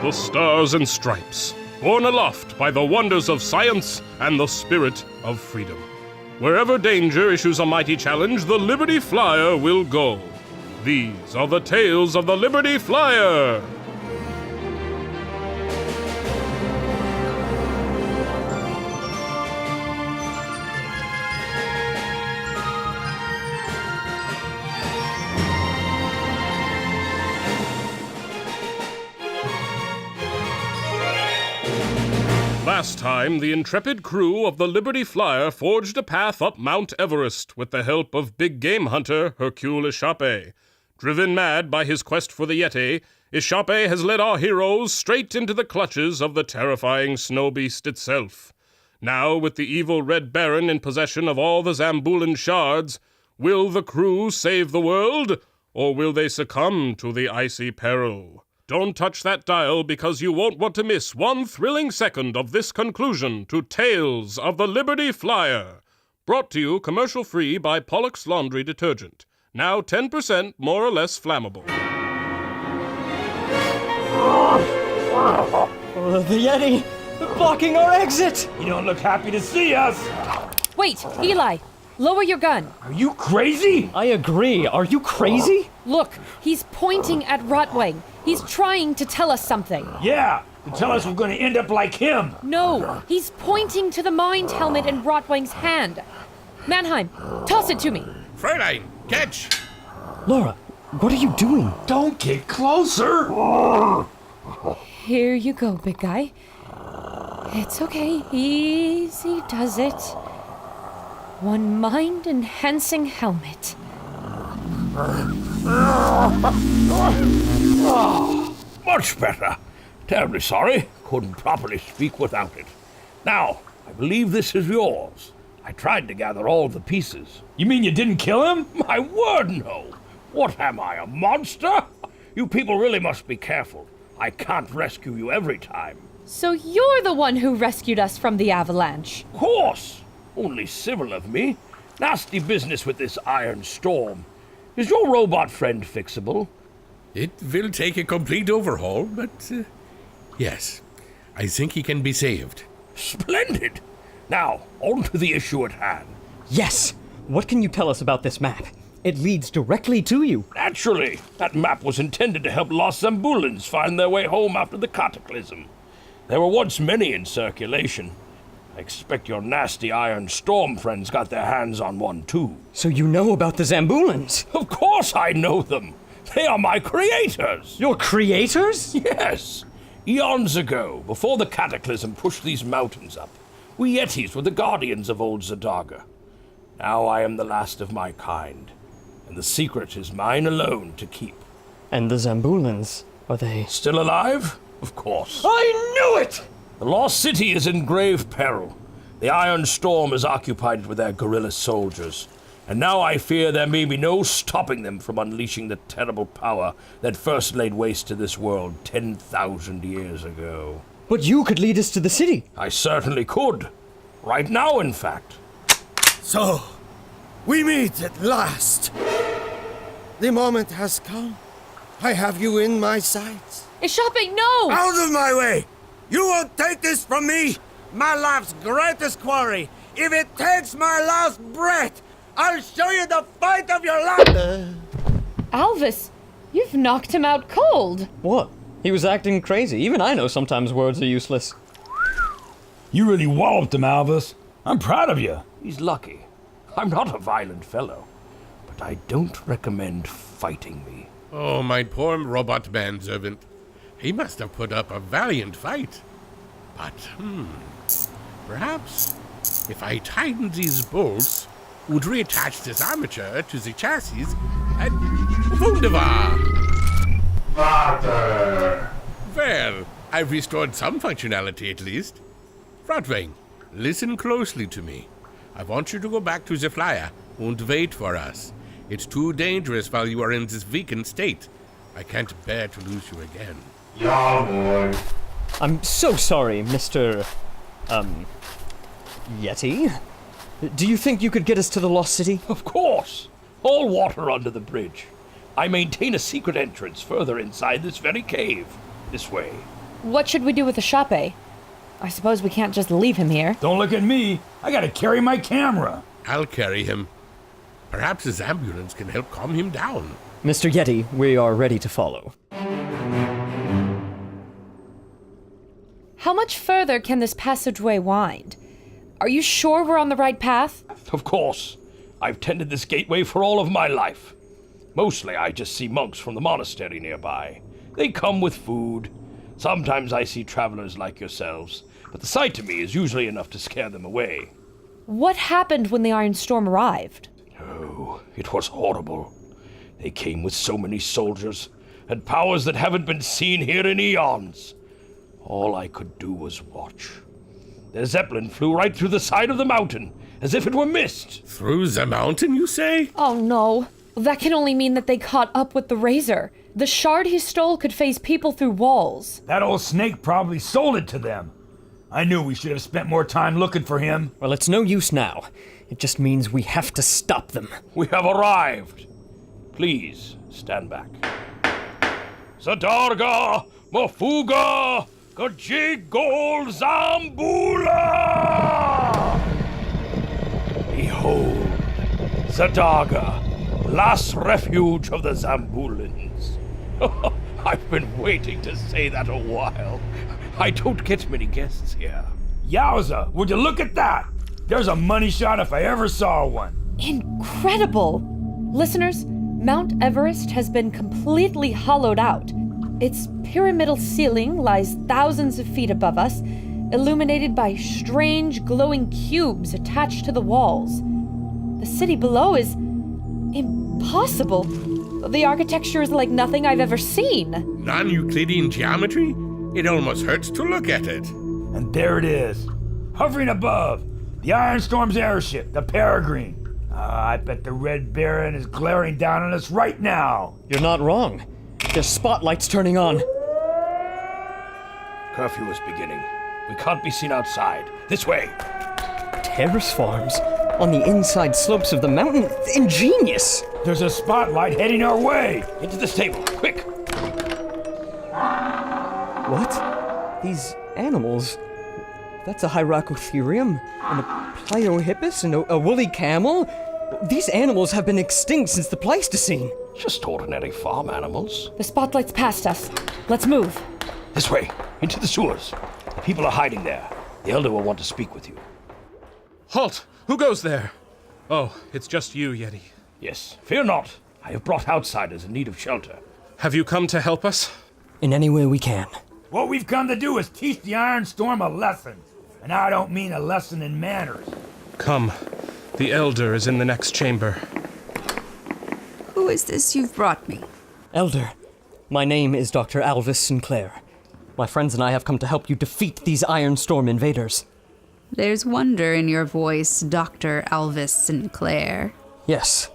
the Stars and Stripes, borne aloft by the wonders of science and the spirit of freedom. Wherever danger issues a mighty challenge, the Liberty Flyer will go. These are the tales of the Liberty Flyer! Last time, the intrepid crew of the Liberty Flyer forged a path up Mount Everest with the help of big game hunter Hercule Échappé. Driven mad by his quest for the Yeti, Échappé has led our heroes straight into the clutches of the terrifying snow beast itself. Now, with the evil Red Baron in possession of all the Zambulan shards, will the crew save the world, or will they succumb to the icy peril? Don't touch that dial, because you won't want to miss one thrilling second of this conclusion to Tales of the Liberty Flyer. Brought to you commercial-free by Pollux Laundry Detergent. Now 10% more or less flammable. Oh, the Yeti! Blocking our exit! You don't look happy to see us! Wait, Eli! Lower your gun! Are you crazy? I agree. Are you crazy? Look, he's pointing at Rotwang. He's trying to tell us something. Yeah, to tell us we're gonna end up like him. No, he's pointing to the mind helmet in Rotwang's hand. Mannheim, toss it to me. Fräulein, catch! Laura, what are you doing? Don't get closer! Here you go, big guy. It's okay. Easy does it. One mind-enhancing helmet. Much better. Terribly sorry. Couldn't properly speak without it. Now, I believe this is yours. I tried to gather all the pieces. You mean you didn't kill him? My word, no. What am I, a monster? You people really must be careful. I can't rescue you every time. So you're the one who rescued us from the avalanche. Of course. Only civil of me. Nasty business with this iron storm. Is your robot friend fixable? It will take a complete overhaul, but yes, I think he can be saved. Splendid! Now, on to the issue at hand. Yes! What can you tell us about this map? It leads directly to you. Naturally, that map was intended to help lost Zambulans find their way home after the cataclysm. There were once many in circulation. I expect your nasty iron storm friends got their hands on one too. So you know about the Zambulans? Of course I know them! They are my creators! Your creators? Yes! Eons ago, before the cataclysm pushed these mountains up, we Yetis were the guardians of old Zadaga. Now I am the last of my kind, and the secret is mine alone to keep. And the Zambulans, are they... Still alive? Of course. I knew it! The lost city is in grave peril. The Iron Storm has occupied it with their guerrilla soldiers, and now I fear there may be no stopping them from unleashing the terrible power that first laid waste to this world 10,000 years ago. But you could lead us to the city. I certainly could. Right now, in fact. So, we meet at last. The moment has come. I have you in my sights. Échappé, no! Out of my way! You won't take this from me! My life's greatest quarry! If it takes my last breath, I'll show you the fight of your life! Alvis, you've knocked him out cold. What? He was acting crazy. Even I know sometimes words are useless. You really walloped him, Alvis. I'm proud of you. He's lucky. I'm not a violent fellow, but I don't recommend fighting me. Oh, my poor robot manservant. He must have put up a valiant fight. But, perhaps if I tighten these bolts, would reattach this armature to the chassis, and wunderbar! Vater! Well, I've restored some functionality at least. Rotwang, listen closely to me. I want you to go back to the flyer and wait for us. It's too dangerous while you are in this weakened state. I can't bear to lose you again. Jawohl. I'm so sorry, Mr. Yeti. Do you think you could get us to the Lost City? Of course. All water under the bridge. I maintain a secret entrance further inside this very cave. This way. what should we do with the Shape? I suppose we can't just leave him here. Don't look at me. I gotta carry my camera. I'll carry him. Perhaps his ambulance can help calm him down. Mr. Yeti, we are ready to follow. How much further can this passageway wind? Are you sure we're on the right path? Of course. I've tended this gateway for all of my life. Mostly I just see monks from the monastery nearby. They come with food. Sometimes I see travelers like yourselves, but the sight to me is usually enough to scare them away. What happened when the Iron Storm arrived? Oh, it was horrible. They came with so many soldiers, and powers that haven't been seen here in eons. All I could do was watch. Their zeppelin flew right through the side of the mountain, as if it were mist. Through the mountain, you say? Oh no. That can only mean that they caught up with the Razor. The shard he stole could phase people through walls. That old snake probably sold it to them. I knew we should have spent more time looking for him. Well, it's no use now. It just means we have to stop them. We have arrived. Please, stand back. Zadarga, Mafuga, Gajigol Zambula! Behold, Zadarga, last refuge of the Zambulans. I've been waiting to say that a while. I don't get many guests here. Yowza, would you look at that? There's a money shot if I ever saw one. Incredible! Listeners, Mount Everest has been completely hollowed out. Its pyramidal ceiling lies thousands of feet above us, illuminated by strange glowing cubes attached to the walls. The city below is impossible. The architecture is like nothing I've ever seen. Non-Euclidean geometry? It almost hurts to look at it. And there it is, hovering above. The Iron Storm's airship, the Peregrine. I bet the Red Baron is glaring down on us right now. You're not wrong. There's spotlights turning on. Curfew is beginning. We can't be seen outside. This way. Terrace farms on the inside slopes of the mountain. Ingenious. There's a spotlight heading our way. Into the stable, quick. What? These animals? That's a Hyracotherium, and a Pliohippus, and a woolly camel? These animals have been extinct since the Pleistocene. Just ordinary farm animals. The spotlight's past us. Let's move. This way, into the sewers. The people are hiding there. The elder will want to speak with you. Halt! Who goes there? Oh, it's just you, Yeti. Yes, fear not. I have brought outsiders in need of shelter. Have you come to help us? In any way we can. What we've come to do is teach the Iron Storm a lesson. And I don't mean a lesson in manners. Come. The Elder is in the next chamber. Who is this you've brought me? Elder, my name is Dr. Alvis Sinclair. My friends and I have come to help you defeat these Iron Storm invaders. There's wonder in your voice, Dr. Alvis Sinclair. Yes.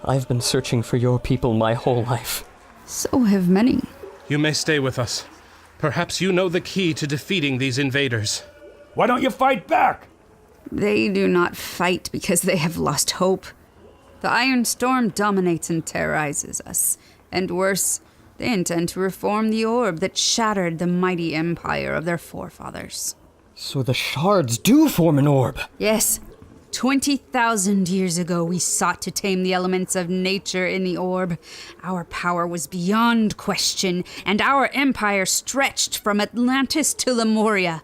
I've been searching for your people my whole life. So have many. You may stay with us. Perhaps you know the key to defeating these invaders. Why don't you fight back? They do not fight because they have lost hope. The Iron Storm dominates and terrorizes us. And worse, they intend to reform the orb that shattered the mighty empire of their forefathers. So the shards do form an orb. Yes. 20,000 years ago, we sought to tame the elements of nature in the orb. Our power was beyond question, and our empire stretched from Atlantis to Lemuria.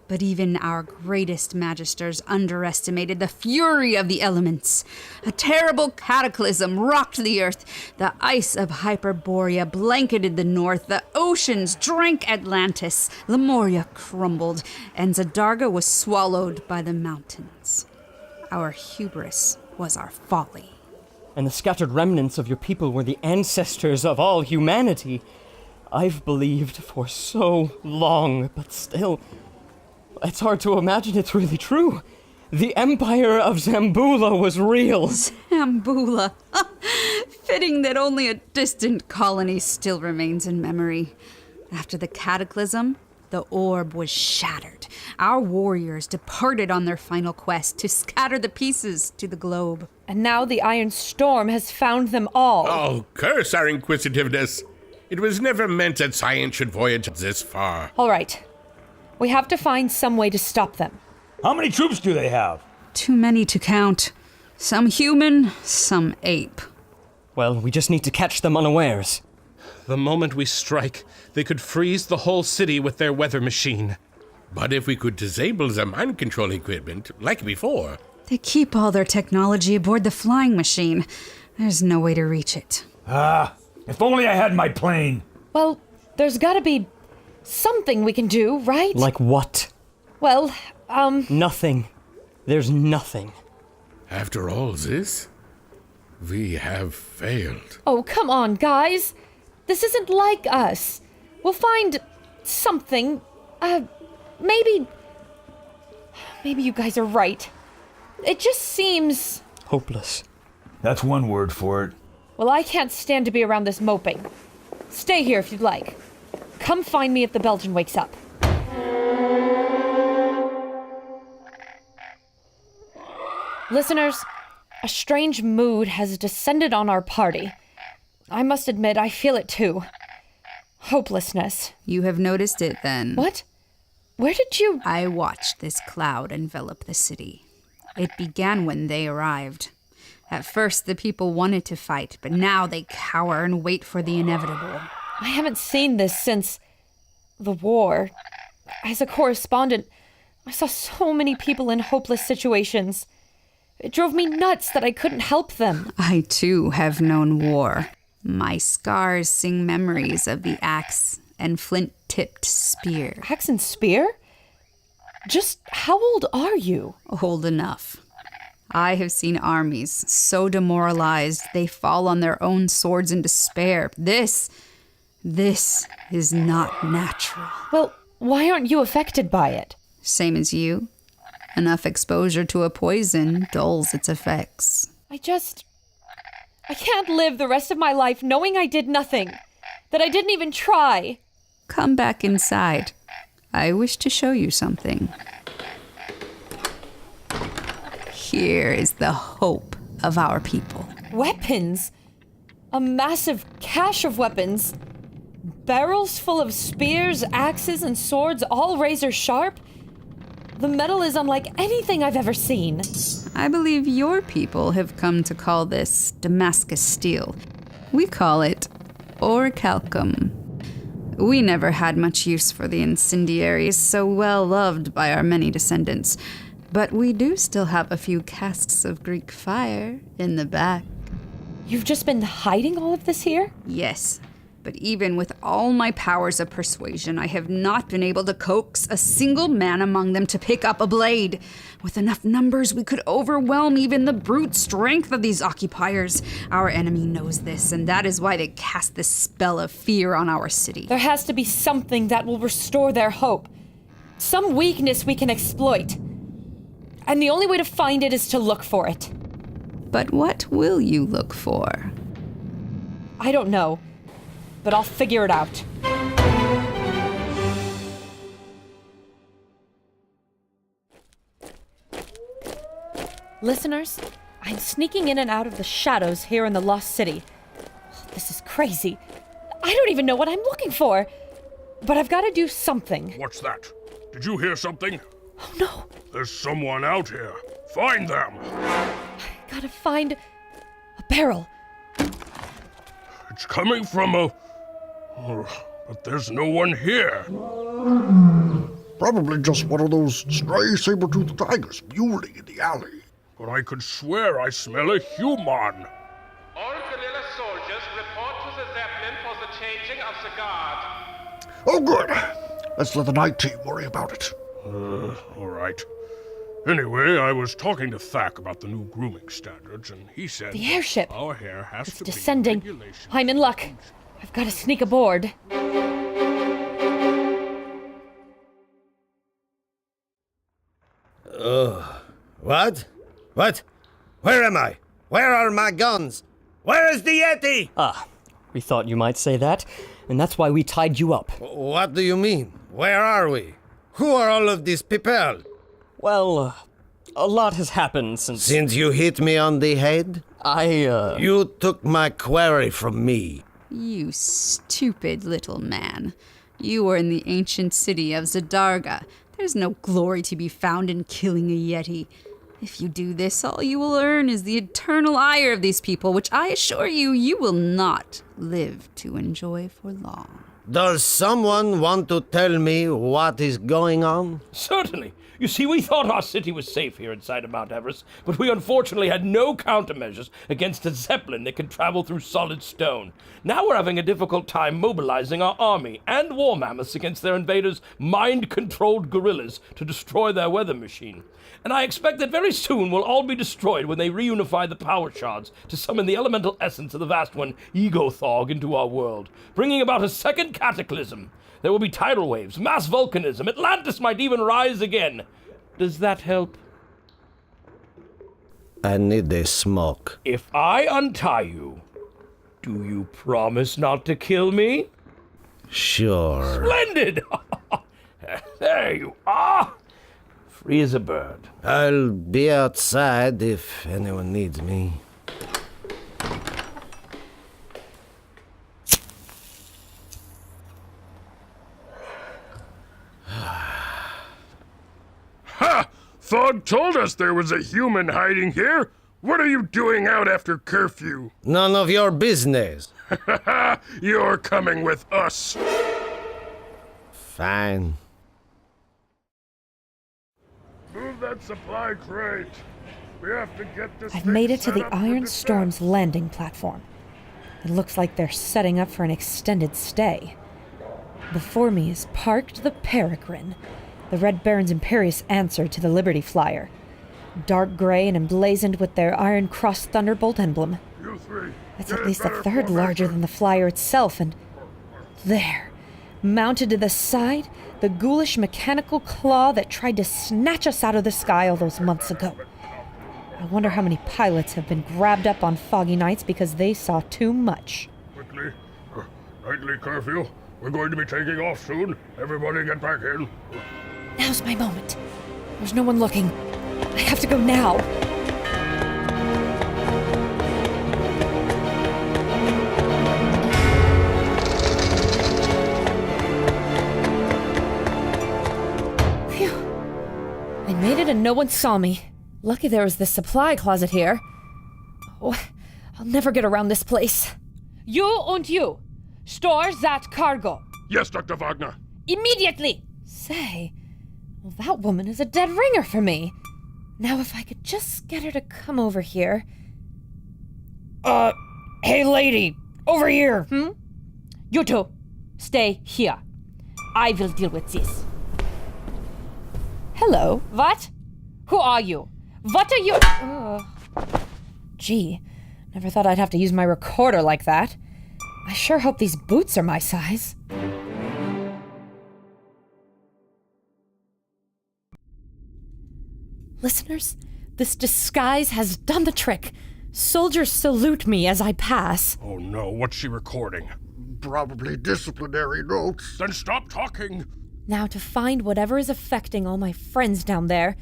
But even our greatest magisters underestimated the fury of the elements. A terrible cataclysm rocked the earth. The ice of Hyperborea blanketed the north. The oceans drank Atlantis. Lemuria crumbled, and Zadarga was swallowed by the mountains. Our hubris was our folly. And the scattered remnants of your people were the ancestors of all humanity. I've believed for so long, but still, it's hard to imagine it's really true. The Empire of Zambula was real. Zambula. Fitting that only a distant colony still remains in memory. After the cataclysm, the orb was shattered. Our warriors departed on their final quest to scatter the pieces to the globe. And now the Iron Storm has found them all. Oh, curse our inquisitiveness. It was never meant that science should voyage this far. All right. We have to find some way to stop them. How many troops do they have? Too many to count. Some human, some ape. Well, we just need to catch them unawares. The moment we strike, they could freeze the whole city with their weather machine. But if we could disable the mind control equipment, like before... They keep all their technology aboard the flying machine. There's no way to reach it. If only I had my plane. Well, there's gotta be something we can do, right? Like what? Well, Nothing. There's nothing. After all this, we have failed. Oh, come on, guys. This isn't like us. We'll find something. Maybe you guys are right. It just seems... Hopeless. That's one word for it. Well, I can't stand to be around this moping. Stay here if you'd like. Come find me if the Belgian wakes up. Listeners, a strange mood has descended on our party. I must admit, I feel it too. Hopelessness. You have noticed it then. What? Where did you... I watched this cloud envelop the city. It began when they arrived. At first, the people wanted to fight, but now they cower and wait for the inevitable. I haven't seen this since the war. As a correspondent, I saw so many people in hopeless situations. It drove me nuts that I couldn't help them. I, too, have known war. My scars sing memories of the axe and flint-tipped spear. Axe and spear? Just how old are you? Old enough. I have seen armies so demoralized they fall on their own swords in despair. This is not natural. Well, why aren't you affected by it? Same as you. Enough exposure to a poison dulls its effects. I can't live the rest of my life knowing I did nothing. That I didn't even try. Come back inside. I wish to show you something. Here is the hope of our people. Weapons? A massive cache of weapons? Barrels full of spears, axes, and swords, all razor sharp? The metal is unlike anything I've ever seen. I believe your people have come to call this Damascus steel. We call it orichalcum. We never had much use for the incendiaries so well loved by our many descendants, but we do still have a few casks of Greek fire in the back. You've just been hiding all of this here? Yes, but even with all my powers of persuasion, I have not been able to coax a single man among them to pick up a blade. With enough numbers, we could overwhelm even the brute strength of these occupiers. Our enemy knows this, and that is why they cast this spell of fear on our city. There has to be something that will restore their hope. Some weakness we can exploit. And the only way to find it is to look for it. But what will you look for? I don't know, but I'll figure it out. Listeners, I'm sneaking in and out of the shadows here in the Lost City. This is crazy. I don't even know what I'm looking for. But I've got to do something. What's that? Did you hear something? Oh no, There's someone out here. Find them! gotta find a barrel. It's coming from a... But there's no one here. Probably just one of those stray saber-toothed tigers mewling in the alley. But I could swear I smell a human. All guerrilla soldiers report to the Zeppelin for the changing of the guard. Oh, good. Let's let the night team worry about it. All right. Anyway, I was talking to Thack about the new grooming standards, and he said... The airship. Our hair has It's to descending. be regulations. I'm in luck. I've got to sneak aboard. What? What? Where am I? Where are my guns? Where is the Yeti? We thought you might say that, and that's why we tied you up. What do you mean? Where are we? Who are all of these people? Well, a lot has happened since... Since you hit me on the head? I You took my quarry from me. You stupid little man. You are in the ancient city of Zadarga. There's no glory to be found in killing a Yeti. If you do this, all you will earn is the eternal ire of these people, which I assure you, you will not live to enjoy for long. Does someone want to tell me what is going on? Certainly. You see, we thought our city was safe here inside of Mount Everest, but we unfortunately had no countermeasures against a zeppelin that can travel through solid stone. Now we're having a difficult time mobilizing our army and war mammoths against their invaders' mind-controlled gorillas to destroy their weather machine. And I expect that very soon we'll all be destroyed when they reunify the power shards to summon the elemental essence of the vast one, Egothog, into our world, bringing about a second cataclysm. There will be tidal waves, mass volcanism, Atlantis might even rise again. Does that help? I need a smoke. If I untie you, do you promise not to kill me? Sure. Splendid! There you are! Free as a bird. I'll be outside if anyone needs me. Ha! Thog told us there was a human hiding here. What are you doing out after curfew? None of your business. You're coming with us. Fine. Move that supply crate. We have to get this. I've thing made it to set the up for Iron defense. Storm's landing platform. It looks like they're setting up for an extended stay. Before me is parked the Peregrine, the Red Baron's imperious answer to the Liberty Flyer. Dark gray and emblazoned with their Iron Cross Thunderbolt emblem. You three. It's get at least a better third larger formation. than the Flyer itself, and there, mounted to the side, the ghoulish mechanical claw that tried to snatch us out of the sky all those months ago. I wonder how many pilots have been grabbed up on foggy nights because they saw too much. Quickly. Nightly curfew. We're going to be taking off soon. Everybody get back in. Now's my moment. There's no one looking. I have to go now. Phew. I made it and no one saw me. Lucky there was this supply closet here. Oh, I'll never get around this place. You and you. Store that cargo. Yes, Dr. Wagner. Immediately! Say, well, that woman is a dead ringer for me. Now, if I could just get her to come over here. Hey lady, over here! You two, stay here. I will deal with this. Hello. What? Who are you? What are you? Gee, never thought I'd have to use my recorder like that. I sure hope these boots are my size. Listeners, this disguise has done the trick. Soldiers salute me as I pass. Oh no, what's she recording? Probably disciplinary notes. Then stop talking. Now to find whatever is affecting all my friends down there.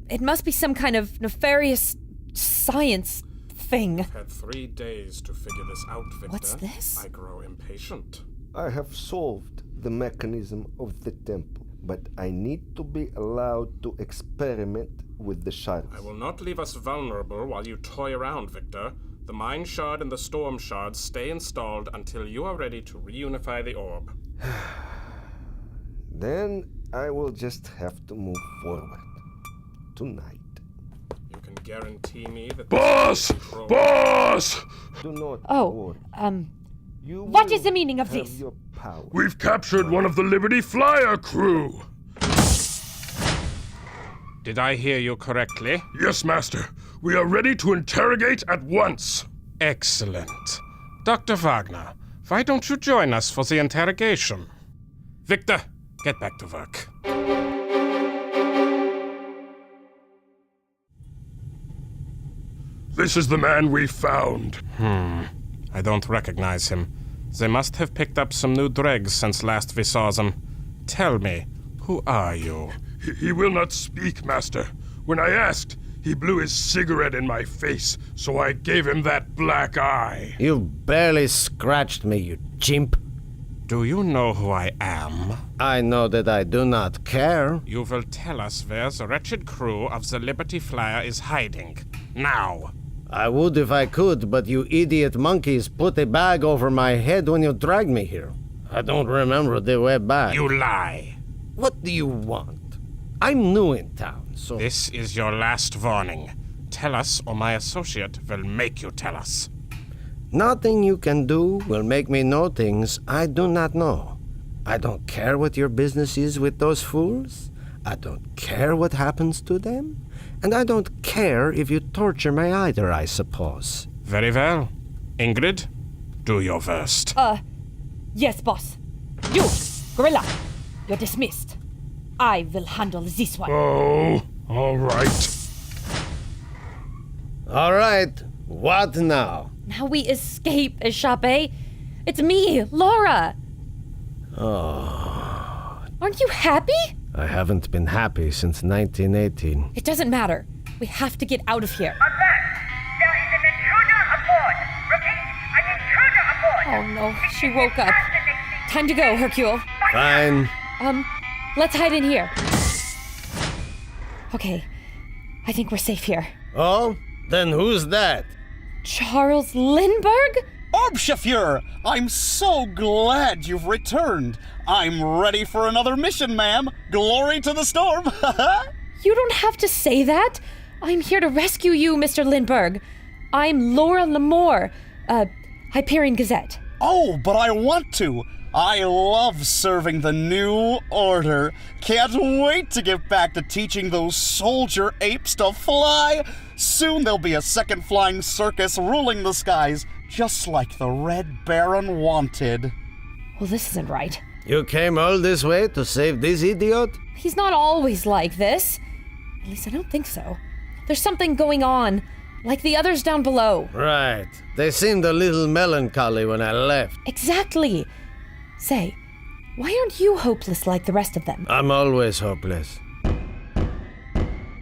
It must be some kind of nefarious science thing. Had 3 days to figure this out, Victor. What's this? I grow impatient. I have solved the mechanism of the temple, but I need to be allowed to experiment with the shards. I will not leave us vulnerable while you toy around, Victor. The Mind Shard and the Storm Shards stay installed until you are ready to reunify the orb. Then I will just have to move forward. Tonight. You can guarantee me that... Boss! Boss! Do not Oh, worry. You what will is the meaning of have this? your power. We've captured one of the Liberty Flyer crew. Did I hear you correctly? Yes, Master. We are ready to interrogate at once. Excellent. Dr. Wagner, why don't you join us for the interrogation? Victor, get back to work. This is the man we found. I don't recognize him. They must have picked up some new dregs since last we saw them. Tell me, who are you? He will not speak, Master. When I asked, He blew his cigarette in my face, so I gave him that black eye. You barely scratched me, you chimp. Do you know who I am? I know that I do not care. You will tell us where the wretched crew of the Liberty Flyer is hiding. Now. I would if I could, but you idiot monkeys put a bag over my head when you dragged me here. I don't remember the way back. You lie. What do you want? I'm new in town, so... This is your last warning. Tell us, or my associate will make you tell us. Nothing you can do will make me know things I do not know. I don't care what your business is with those fools. I don't care what happens to them. And I don't care if you torture me either, I suppose. Very well. Ingrid, do your worst. Yes, boss. You, Gorilla, you're dismissed. I will handle this one. Oh, all right. All right, what now? Now we escape, Échappé. It's me, Laura. Oh. Aren't you happy? I haven't been happy since 1918. It doesn't matter. We have to get out of here. There is an intruder aboard. Repeat, an intruder aboard. Oh no, she woke up. Time to go, Hercule. Fine. Let's hide in here. Okay, I think we're safe here. Oh? Then who's that? Charles Lindbergh? Orbchauffeur, I'm so glad you've returned. I'm ready for another mission, ma'am. Glory to the storm. You don't have to say that. I'm here to rescue you, Mr. Lindbergh. I'm Laura Lamore, Hyperion Gazette. Oh, but I want to. I love serving the New Order. Can't wait to get back to teaching those soldier apes to fly. Soon there'll be a second flying circus ruling the skies, just like the Red Baron wanted. Well, this isn't right. You came all this way to save this idiot? He's not always like this. At least I don't think so. There's something going on, like the others down below. Right. They seemed a little melancholy when I left. Exactly. Say, why aren't you hopeless like the rest of them? I'm always hopeless.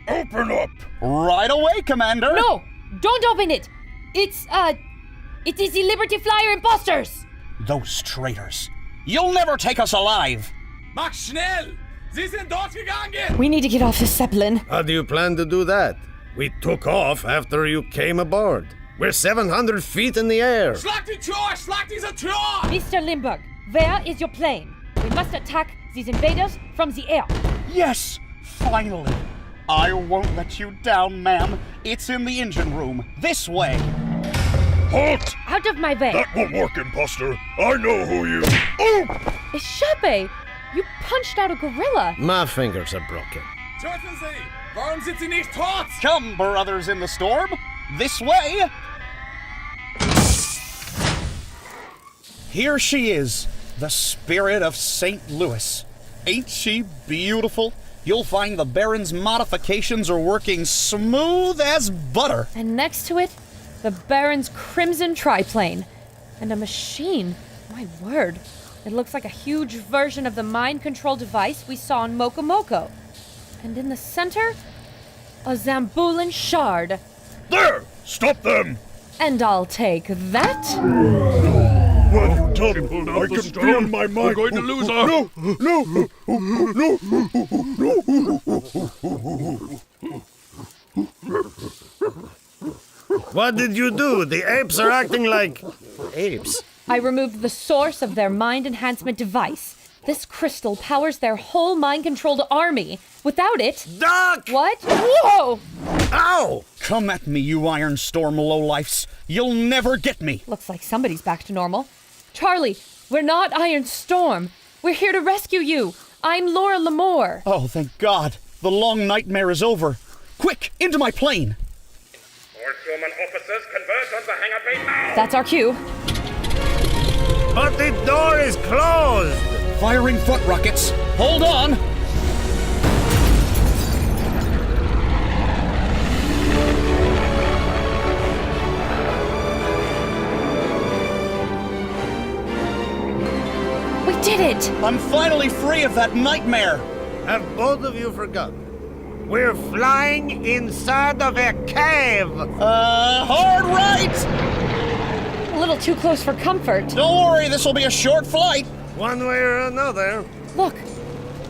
Open up! Right away, Commander! No! Don't open it! It is the Liberty Flyer imposters! Those traitors. You'll never take us alive! Mach schnell! Sie sind dort gegangen! We need to get off this Zeppelin. How do you plan to do that? We took off after you came aboard. We're 700 feet in the air. Schlag die Tür! Schlag diese Tür! Mr. Lindbergh, where is your plane? We must attack these invaders from the air. Yes! Finally! I won't let you down, ma'am. It's in the engine room. This way. Halt! Out of my way. That won't work, imposter. I know who you... Oh! Échappé! You punched out a gorilla. My fingers are broken. Töten Sie! Warum sind Sie nicht tot? Come, brothers in the storm. This way. Here she is, the spirit of St. Louis. Ain't she beautiful? You'll find the Baron's modifications are working smooth as butter. And next to it, the Baron's crimson triplane. And a machine. My word. It looks like a huge version of the mind control device we saw in Moko Moko. And in the center, a Zambulan shard. There! Stop them! And I'll take that. What? Tell me, I can feel my mind. We're going to lose our... No! What did you do? The apes are acting like... apes. I removed the source of their mind enhancement device. This crystal powers their whole mind-controlled army. Without it... Duck! What? Whoa! Ow! Come at me, you Iron Storm lowlifes. You'll never get me. Looks like somebody's back to normal. Charlie, we're not Iron Storm. We're here to rescue you. I'm Laura Lamore. Oh, thank God. The long nightmare is over. Quick, into my plane. All crewman officers converge on the hangar bay now. That's our cue. But the door is closed! Firing foot rockets. Hold on. We did it! I'm finally free of that nightmare. Have both of you forgotten? We're flying inside of a cave. Hard right! A little too close for comfort. Don't worry, this will be a short flight. One way or another. Look,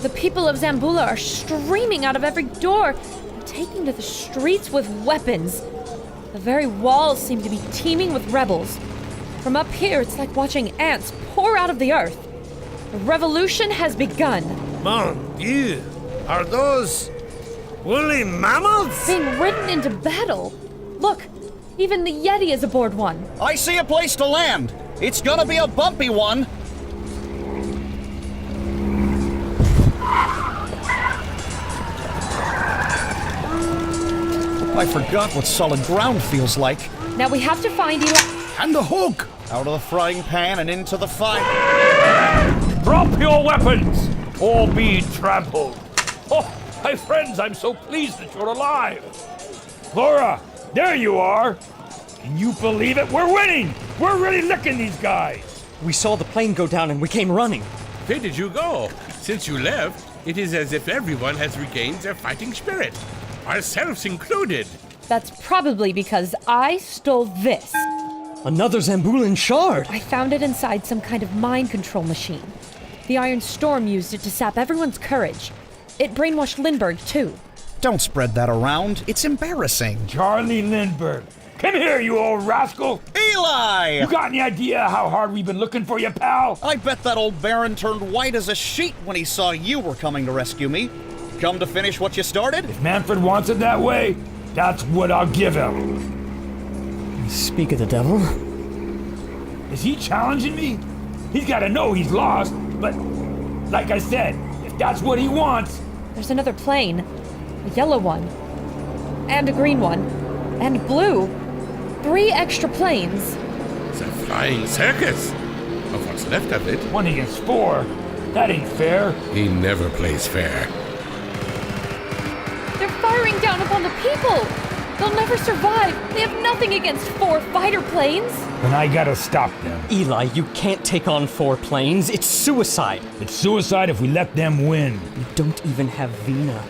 the people of Zambula are streaming out of every door, taking to the streets with weapons. The very walls seem to be teeming with rebels. From up here, it's like watching ants pour out of the earth. The revolution has begun. Mon Dieu, are those woolly mammoths? Being ridden into battle. Look, even the Yeti is aboard one. I see a place to land. It's gonna be a bumpy one. I forgot what solid ground feels like. Now we have to find Eli. And the hook! Out of the frying pan and into the fire. Drop your weapons, or be trampled. Oh, my friends, I'm so pleased that you're alive. Laura, there you are. Can you believe it? We're winning. We're really licking these guys. We saw the plane go down and we came running. Where did you go? Since you left, it is as if everyone has regained their fighting spirit. Ourselves included. That's probably because I stole this. Another Zambulan shard! I found it inside some kind of mind control machine. The Iron Storm used it to sap everyone's courage. It brainwashed Lindbergh, too. Don't spread that around. It's embarrassing. Charlie Lindbergh. Come here, you old rascal. Eli! You got any idea how hard we've been looking for you, pal? I bet that old Baron turned white as a sheet when he saw you were coming to rescue me. Come to finish what you started? If Manfred wants it that way, that's what I'll give him. Speak of the devil. Is he challenging me? He's got to know he's lost, but like I said, if that's what he wants... There's another plane. A yellow one. And a green one. And blue. 3 extra planes. It's a flying circus. Of what's left of it. 1 against 4? That ain't fair. He never plays fair. They're firing down upon the people! They'll never survive! They have nothing against 4 fighter planes! Then I gotta stop them. Eli, you can't take on 4 planes. It's suicide. It's suicide if we let them win. You don't even have Vina.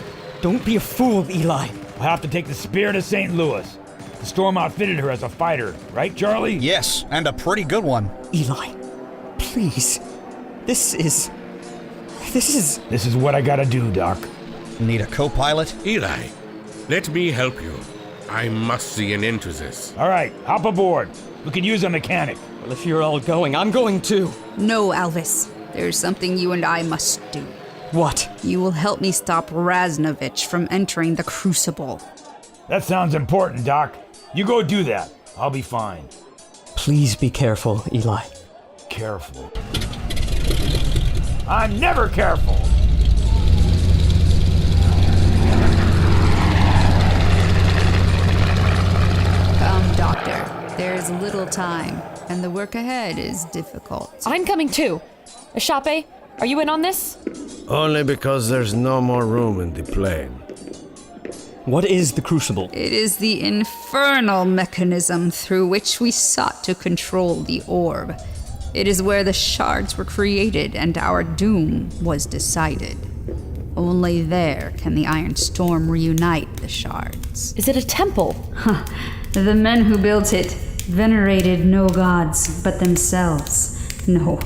Don't be a fool, Eli. I'll have to take the Spear to St. Louis. The Storm outfitted her as a fighter, right, Charlie? Yes, and a pretty good one. Eli, please. This is what I gotta do, Doc. Need a co-pilot? Eli, let me help you. I must see an end to this. All right, hop aboard. We could use a mechanic. Well, if you're all going, I'm going too. No, Alvis. There's something you and I must do. What? You will help me stop Raznovich from entering the Crucible. That sounds important, Doc. You go do that. I'll be fine. Please be careful, Eli. Careful. I'm never careful! Come, Doctor. There's little time, and the work ahead is difficult. I'm coming too. Ashape, are you in on this? Only because there's no more room in the plane. What is the Crucible? It is the infernal mechanism through which we sought to control the orb. It is where the shards were created and our doom was decided. Only there can the Iron Storm reunite the shards. Is it a temple? The men who built it venerated no gods but themselves. No,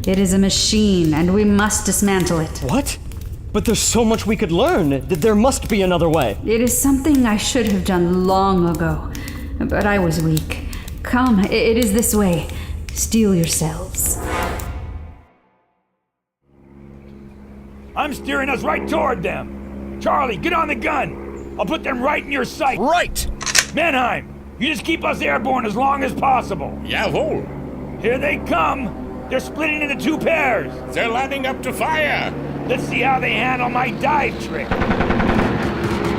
it is a machine and we must dismantle it. What? But there's so much we could learn. There must be another way. It is something I should have done long ago, but I was weak. Come, it is this way. Steel yourselves. I'm steering us right toward them. Charlie, get on the gun. I'll put them right in your sight. Right! Mannheim, you just keep us airborne as long as possible. Jawohl. Here they come. They're splitting into 2 pairs. They're lining up to fire. Let's see how they handle my dive trick.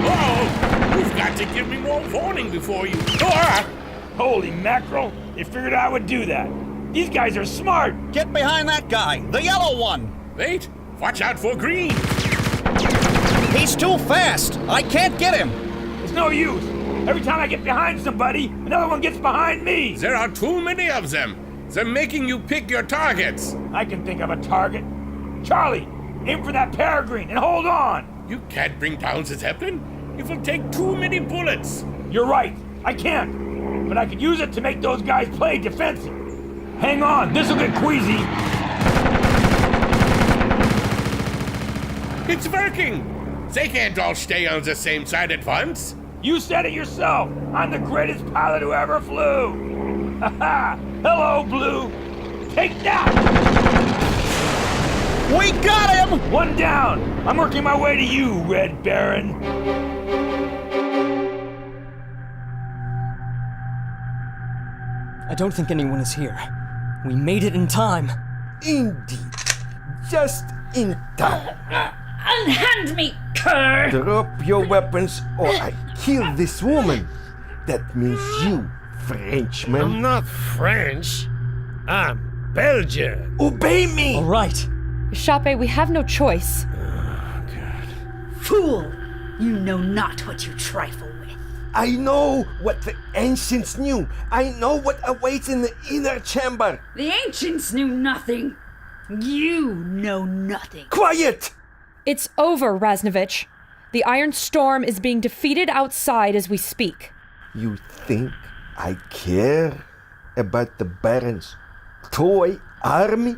Whoa! You've got to give me more warning before you... Ah! Holy mackerel! They figured I would do that. These guys are smart. Get behind that guy, the yellow one. Wait, watch out for green. He's too fast. I can't get him. It's no use. Every time I get behind somebody, another one gets behind me. There are too many of them. They're making you pick your targets. I can think of a target. Charlie, aim for that peregrine and hold on. You can't bring down the Zeppelin. It will take too many bullets. You're right. I can't. But I could use it to make those guys play defensive. Hang on, this'll get queasy. It's working. They can't all stay on the same side at once. You said it yourself. I'm the greatest pilot who ever flew. Ha! Hello, Blue. Take that! We got him! One down. I'm working my way to you, Red Baron. I don't think anyone is here. We made it in time. Indeed. Just in time. Unhand me, cur! Drop your weapons or I kill this woman. That means you, Frenchman. I'm not French. I'm Belgian. Obey me! All right. Shape, we have no choice. Fool! You know not what you trifle with. I know what the ancients knew. I know what awaits in the inner chamber. The ancients knew nothing. You know nothing. Quiet! It's over, Raznovich. The Iron Storm is being defeated outside as we speak. You think I care about the Baron's toy army?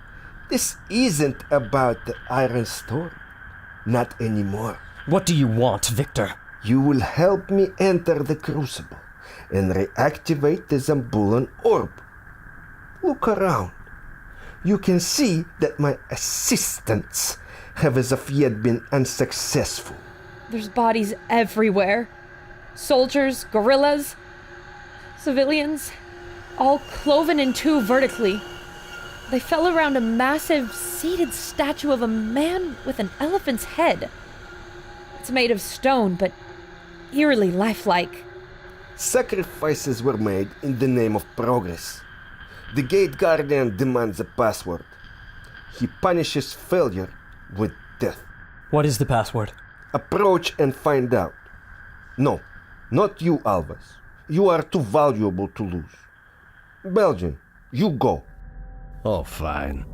This isn't about the Iron Storm. Not anymore. What do you want, Victor? You will help me enter the Crucible and reactivate the Zambulan orb. Look around. You can see that my assistants have as of yet been unsuccessful. There's bodies everywhere. Soldiers, guerrillas, civilians, all cloven in two vertically. They fell around a massive, seated statue of a man with an elephant's head. It's made of stone, but eerily lifelike. Sacrifices were made in the name of progress. The Gate Guardian demands a password. He punishes failure with death. What is the password? Approach and find out. No, not you, Alvas. You are too valuable to lose. Belgian, you go. Oh, fine.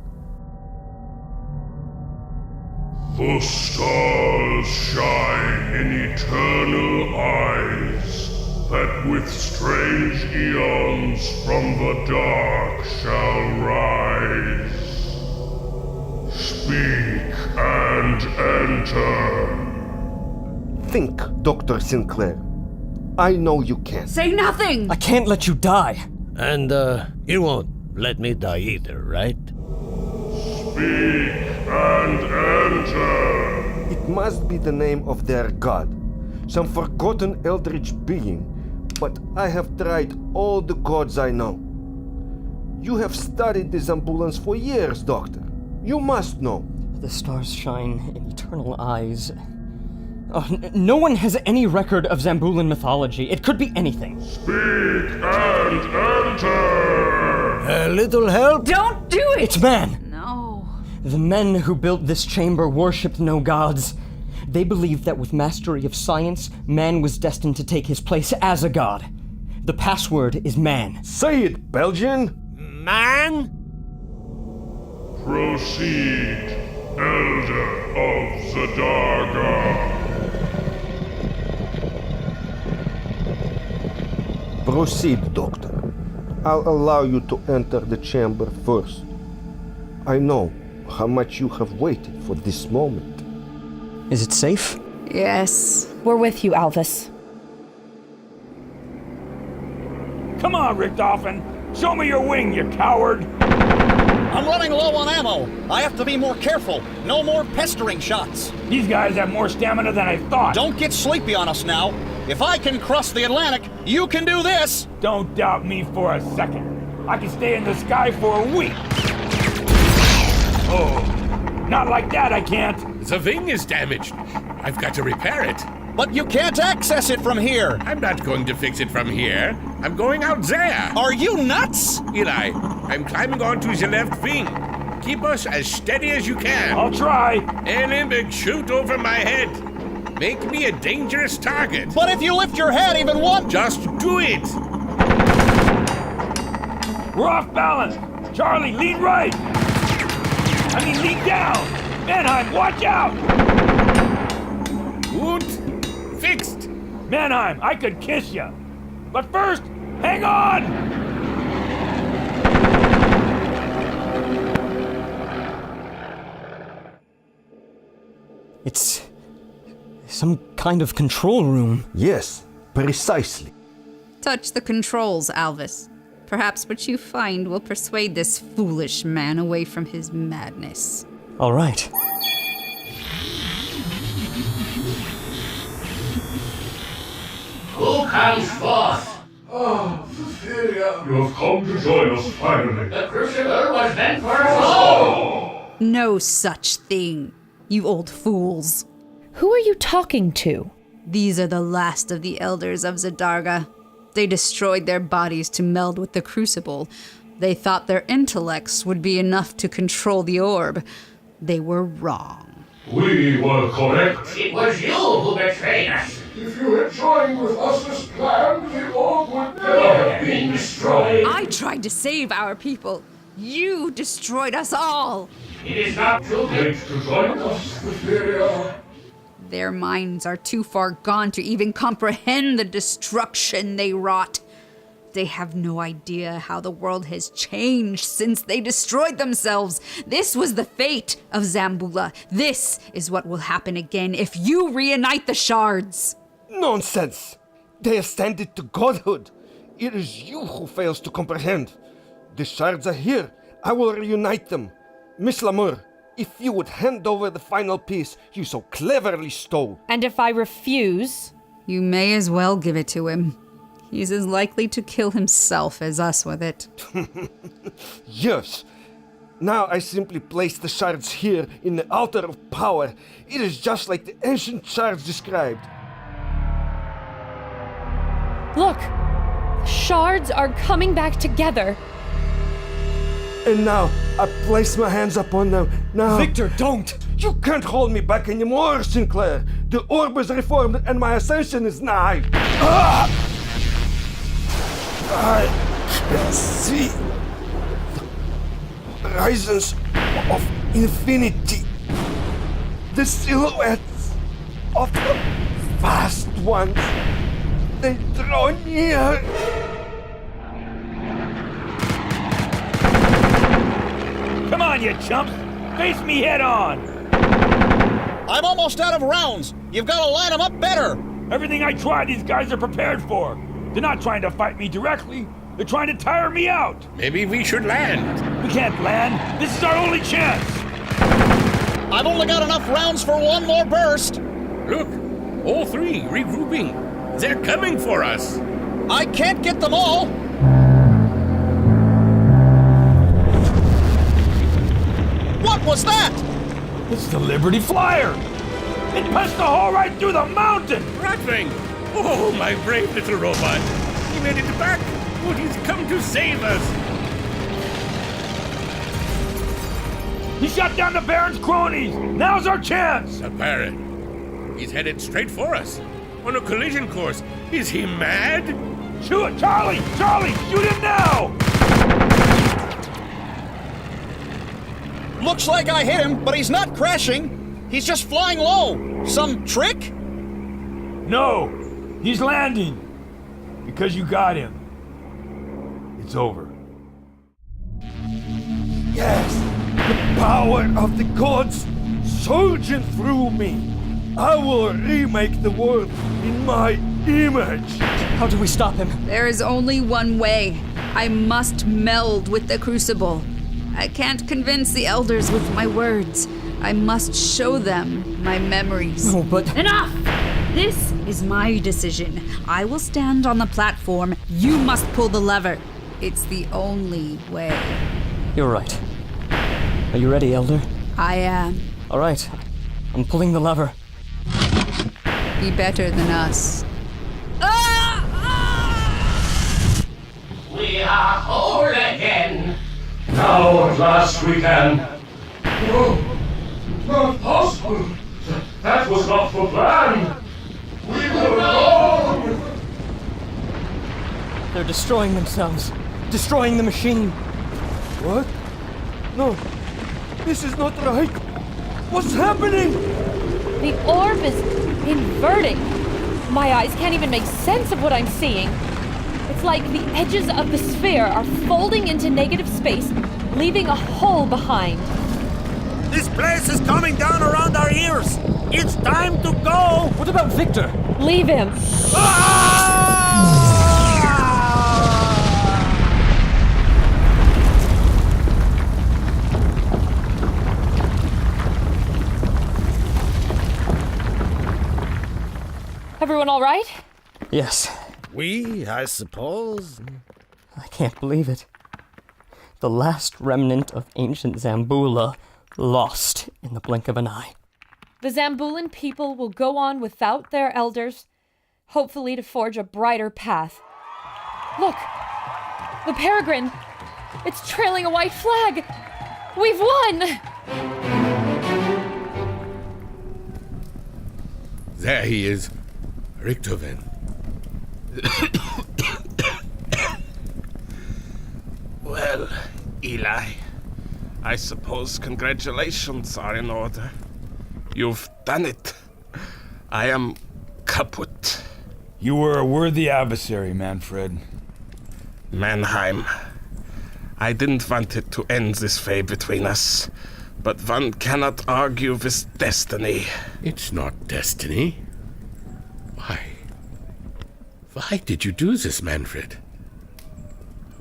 The stars shine in eternal eyes, that with strange eons from the dark shall rise. Speak and enter. Think, Dr. Sinclair. I know you can. Say nothing! I can't let you die. And, you won't let me die either, right? Speak and enter. It must be the name of their god, some forgotten eldritch being, but I have tried all the gods I know. You have studied the Zambulans for years, Doctor. You must know. The stars shine in eternal eyes. Oh, no one has any record of Zambulan mythology. It could be anything. Speak and enter. A little help? Don't do it! It's man! No. The men who built this chamber worshipped no gods. They believed that with mastery of science, man was destined to take his place as a god. The password is man. Say it, Belgian! Man? Proceed, Elder of Zadarga. Proceed, Doctor. I'll allow you to enter the chamber first. I know how much you have waited for this moment. Is it safe? Yes. We're with you, Alvis. Come on, Richtofen. Show me your wing, you coward. I'm running low on ammo. I have to be more careful. No more pestering shots. These guys have more stamina than I thought. Don't get sleepy on us now. If I can cross the Atlantic, you can do this. Don't doubt me for a second. I can stay in the sky for a week. Oh, not like that, I can't. The wing is damaged. I've got to repair it. But you can't access it from here. I'm not going to fix it from here. I'm going out there. Are you nuts? Eli, I'm climbing onto the left wing. Keep us as steady as you can. I'll try. Limbic, shoot over my head. Make me a dangerous target. But if you lift your head even one... Just do it. We're off balance. Charlie, lead right. I mean, lead down. Mannheim, watch out. Gut. Fixed. Mannheim, I could kiss you. But first, hang on! It's some kind of control room. Yes, precisely. Touch the controls, Alvis. Perhaps what you find will persuade this foolish man away from his madness. All right. Who comes forth? Oh, Cecilia, you have come to join us finally. The crucible was meant for us all. No such thing, you old fools. Who are you talking to? These are the last of the elders of Zedarga. They destroyed their bodies to meld with the crucible. They thought their intellects would be enough to control the orb. They were wrong. We were correct. It was you who betrayed us. If you had joined with us as planned, the orb would never have been destroyed. I tried to save our people. You destroyed us all. It is not too late to join us, Cecilia. Their minds are too far gone to even comprehend the destruction they wrought. They have no idea how the world has changed since they destroyed themselves. This was the fate of Zambula. This is what will happen again if you reunite the shards. Nonsense! They ascended to godhood. It is you who fails to comprehend. The shards are here. I will reunite them. Miss Lamour, if you would hand over the final piece you so cleverly stole. And if I refuse? You may as well give it to him. He's as likely to kill himself as us with it. Yes. Now I simply place the shards here in the altar of power. It is just like the ancient shards described. Look! The shards are coming back together. And now, I place my hands upon them. Now... Victor, don't! You can't hold me back anymore, Sinclair! The orb is reformed and my ascension is nigh! Ah! I can see the horizons of infinity. The silhouettes of the vast ones. They draw near. Come on, you chumps! Face me head on! I'm almost out of rounds. You've got to line them up better. Everything I try, these guys are prepared for. They're not trying to fight me directly. They're trying to tire me out. Maybe we should land. We can't land. This is our only chance. I've only got enough rounds for one more burst. Look, all three regrouping. They're coming for us. I can't get them all. What was that? It's the Liberty Flyer. It punched the hole right through the mountain. Ratwing! Oh, my brave little robot. He made it back. Oh, he's come to save us. He shot down the Baron's cronies. Now's our chance. The Baron. He's headed straight for us. On a collision course. Is he mad? Shoot it, Charlie! Charlie, shoot him now! Looks like I hit him, but he's not crashing. He's just flying low. Some trick? No, he's landing. Because you got him. It's over. Yes, the power of the gods surging through me. I will remake the world in my image. How do we stop him? There is only one way. I must meld with the crucible. I can't convince the elders with my words. I must show them my memories. No, but... Enough! This is my decision. I will stand on the platform. You must pull the lever. It's the only way. You're right. Are you ready, Elder? I am. All right. I'm pulling the lever. Be better than us. We are whole again. Now at last we can. No, not possible. That was not the plan. We were wrong. They're destroying themselves. Destroying the machine. What? No, this is not right. What's happening? The orb is inverting. My eyes can't even make sense of what I'm seeing. It's like the edges of the sphere are folding into negative space, leaving a hole behind. This place is coming down around our ears. It's time to go. What about Victor? Leave him. Everyone all right? Yes. I suppose. I can't believe it. The last remnant of ancient Zambula lost in the blink of an eye. The Zambulan people will go on without their elders, hopefully to forge a brighter path. Look! The peregrine! It's trailing a white flag! We've won! There he is. Richtofen. Well, Eli, I suppose congratulations are in order. You've done it. I am kaput. You were a worthy adversary, Manfred. Mannheim, I didn't want it to end this way between us, but one cannot argue with destiny. It's not destiny. Why? Why did you do this, Manfred?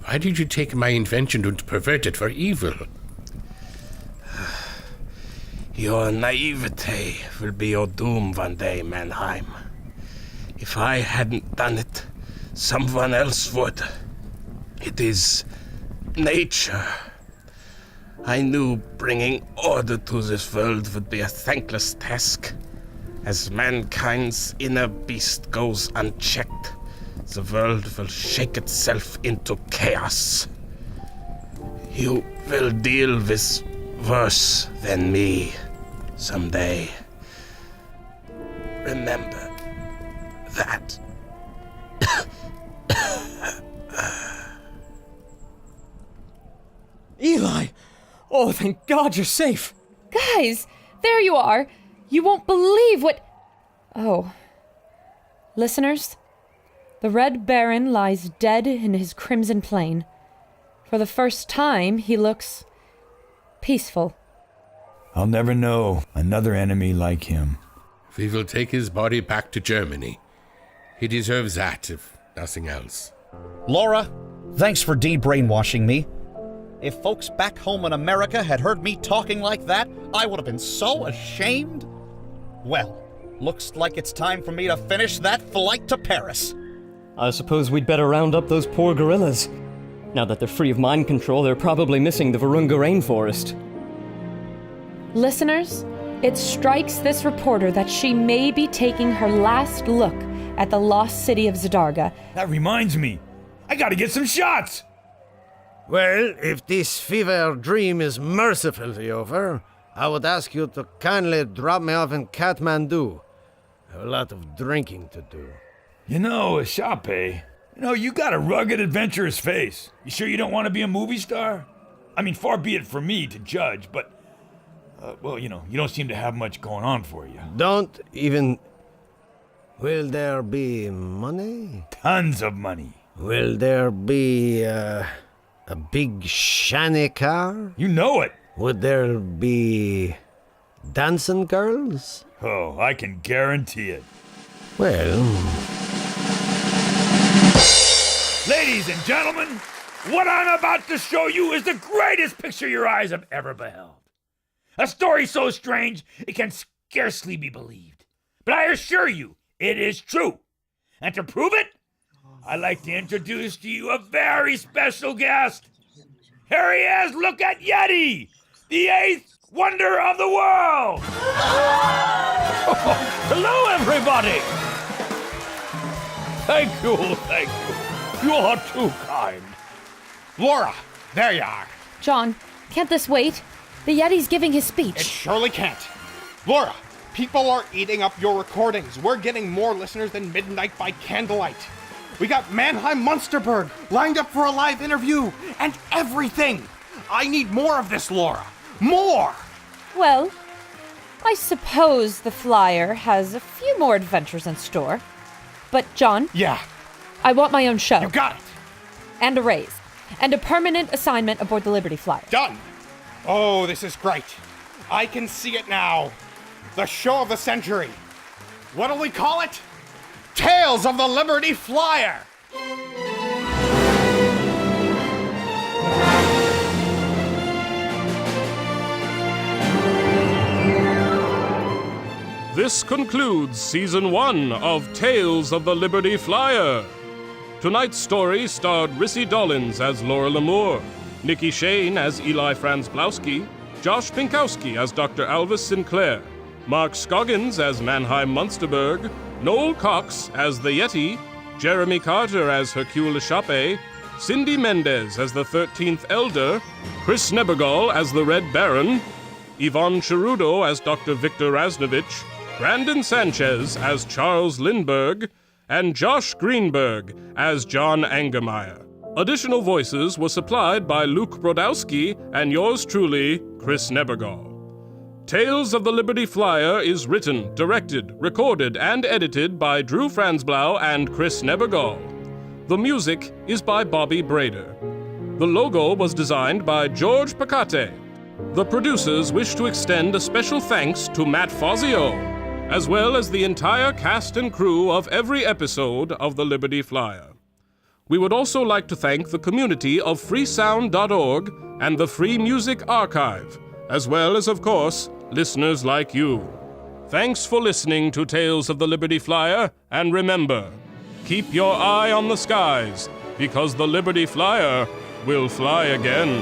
Why did you take my invention and pervert it for evil? Your naivete will be your doom one day, Mannheim. If I hadn't done it, someone else would. It is nature. I knew bringing order to this world would be a thankless task. As mankind's inner beast goes unchecked, the world will shake itself into chaos. You will deal with worse than me someday. Remember that. Eli! Oh, thank God you're safe! Guys, there you are! You won't believe what... Oh. Listeners, the Red Baron lies dead in his crimson plain. For the first time, he looks... peaceful. I'll never know another enemy like him. We will take his body back to Germany. He deserves that, if nothing else. Laura, thanks for de-brainwashing me. If folks back home in America had heard me talking like that, I would have been so ashamed. Well, looks like it's time for me to finish that flight to Paris. I suppose we'd better round up those poor gorillas. Now that they're free of mind control, they're probably missing the Virunga rainforest. Listeners, it strikes this reporter that she may be taking her last look at the lost city of Zadarga. That reminds me, I gotta get some shots! Well, if this fever dream is mercifully over, I would ask you to kindly drop me off in Kathmandu. I have a lot of drinking to do. You know, Chape, you got a rugged, adventurous face. You sure you don't want to be a movie star? I mean, far be it for me to judge, but, you don't seem to have much going on for you. Don't even... Will there be money? Tons of money. Will there be, a big shiny car? You know it. Would there be dancing girls? Oh, I can guarantee it. Well... Ladies and gentlemen, what I'm about to show you is the greatest picture your eyes have ever beheld. A story so strange it can scarcely be believed. But I assure you, it is true. And to prove it, I'd like to introduce to you a very special guest. Here he is, look at Yeti, the 8th wonder of the world. Hello, everybody. Thank you. You are too kind. Laura, there you are. John, can't this wait? The Yeti's giving his speech. It surely can't. Laura, people are eating up your recordings. We're getting more listeners than Midnight by Candlelight. We got Mannheim Munsterberg lined up for a live interview and everything. I need more of this, Laura. More! Well, I suppose the flyer has a few more adventures in store. But, John, Yeah, I want my own show. you got it. And a raise. And a permanent assignment aboard the Liberty Flyer. Done. Oh, this is great. I can see it now. The show of the century. What'll we call it? Tales of the Liberty Flyer. This concludes Season 1 of Tales of the Liberty Flyer. Tonight's story starred Rissy Dollins as Laura Lamour, Nicky Shane as Eli Franzblau, Josh Pinkowski as Dr. Alvis Sinclair, Mark Scoggins as Mannheim Munsterberg, Noel Cox as the Yeti, Jeremy Carter as Hercule Lechappe, Cindy Mendez as the 13th Elder, Chris Nebergall as the Red Baron, Yvonne Sharudo as Dr. Victor Raznovich, Brandon Sanchez as Charles Lindbergh, and Josh Greenberg as John Angermeyer. Additional voices were supplied by Luke Brodowski and yours truly, Chris Nebergall. Tales of the Liberty Flyer is written, directed, recorded, and edited by Drew Franzblau and Chris Nebergall. The music is by Bobby Brader. The logo was designed by George Pacate. The producers wish to extend a special thanks to Matt Fazio, as well as the entire cast and crew of every episode of the Liberty Flyer. We would also like to thank the community of freesound.org and the Free Music Archive, as well as, of course, listeners like you. Thanks for listening to Tales of the Liberty Flyer, and remember, keep your eye on the skies, because the Liberty Flyer will fly again.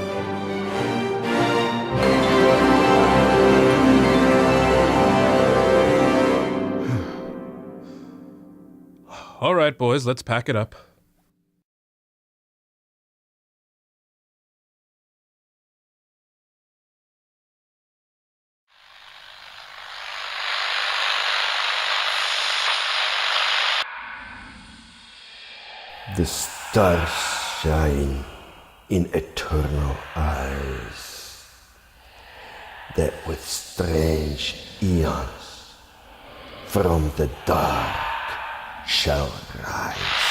All right, boys, let's pack it up. The stars shine in eternal eyes that with strange eons from the dark shall rise.